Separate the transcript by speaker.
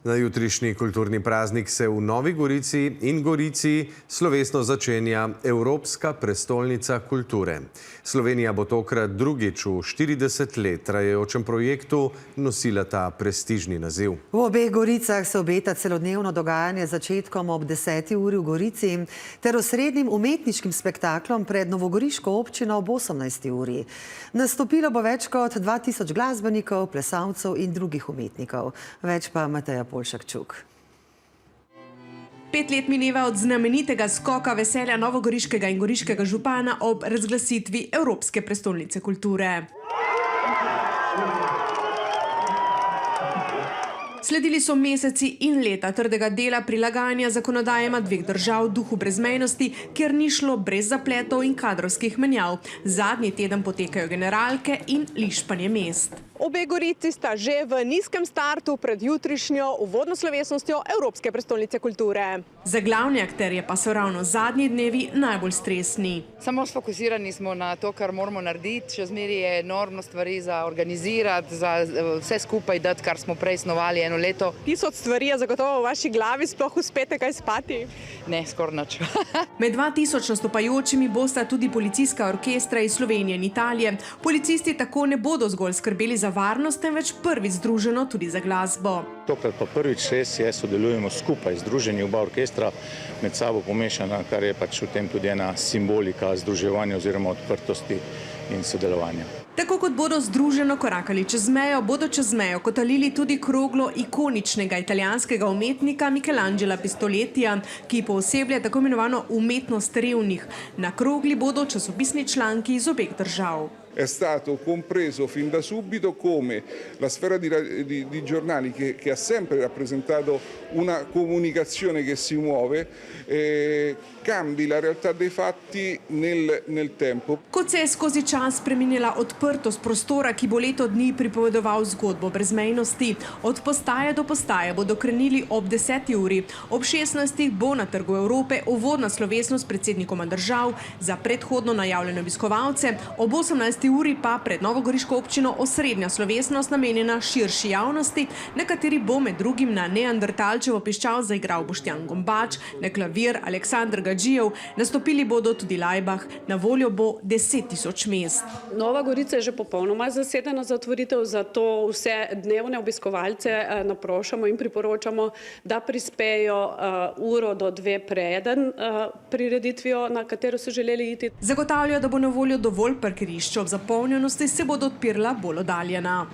Speaker 1: Na jutrišnji kulturni praznik se v Novi Gorici in Gorici slovesno začenja Evropska prestolnica kulture. Slovenija bo tokrat drugič v 40 let trajajočem projektu nosila ta prestižni naziv.
Speaker 2: V obeh Goricah se obeta celodnevno dogajanje z začetkom ob 10. uri v Gorici ter osrednjim umetniškim spektaklom pred novogoriško občino ob 18. uri. Nastopilo bo več kot 2000 glasbenikov, plesalcev in drugih umetnikov. Več pa Mateja Polšakčuk.
Speaker 3: 5 let mineva od znamenitega skoka veselja novogoriškega in goriškega župana ob razglasitvi Evropske prestolnice kulture. Sledili so meseci in leta trdega dela prilagajanja zakonodajama dveh držav duhu brezmejnosti, kjer ni šlo brez zapletov in kadrovskih menjav. Zadnji teden potekajo generalke in lišpanje mest.
Speaker 4: Obe Gorici sta že v nizkem startu pred jutrišnjo uvodno slovesnostjo Evropske prestolnice kulture.
Speaker 3: Za glavne akterje pa so ravno zadnji dnevi najbolj stresni.
Speaker 5: Samo sfokusirani smo na to, kar moramo narediti. Še zmeraj je enormno stvari za organizirati, za vse skupaj dati, kar smo prej snovali eno leto.
Speaker 4: 1000 stvari je zagotovo v vaši glavi, sploh uspete kaj spati?
Speaker 5: Ne, skoraj nič.
Speaker 3: Med 2000 nastopajočimi bosta tudi policijska orkestra iz Slovenije in Italije. Policisti tako ne bodo zgolj skrbeli za varnost, temveč prvič združeno tudi za glasbo.
Speaker 6: Tokrat pa prvič res je, sodelujemo skupaj, združeni oba orkestra med sabo pomešana, kar je pač v tem tudi ena simbolika združevanja oziroma odprtosti in sodelovanja.
Speaker 3: Tako kot bodo združeno korakali čez mejo, bodo čez mejo kotalili tudi kroglo ikoničnega italijanskega umetnika Michelangela Pistoletija, ki pooseblja tako imenovano umetnost revnih. Na krogli bodo časopisni članki iz obeh držav.
Speaker 7: È stato compreso fin da subito come la sfera di giornali che ha sempre rappresentato una comunicazione che si muove, cambi la realtà dei fatti nel tempo.
Speaker 3: Kot se je skozi čas spremenila odprtost prostora, ki bo leto dni pripovedoval zgodbo brezmejnosti. Od postaje do postaje bodo krenili ob 10. uri. Ob 16. bo na Trgu Evrope uvodna slovesnost s predsednikoma držav za predhodno najavljene obiskovalce, ob 18. uri pa pred novogoriško občino osrednja slovesnost namenjena širši javnosti, na kateri bo med drugim na neandertalčevo piščal zaigral Boštjan Gombač, na klavir Aleksandr Gadžijev, nastopili bodo tudi Lajbah, na voljo bo 10 000 mest.
Speaker 8: Nova Gorica je že popolnoma zasedena za otvoritev, zato vse dnevne obiskovalce naprošamo in priporočamo, da prispejo uro do 2 preden prireditvijo, na katero so želeli iti.
Speaker 3: Zagotavljajo, da bo na voljo dovolj parkirišč, ob zapolnjenosti se bodo odpirala bolj oddaljena.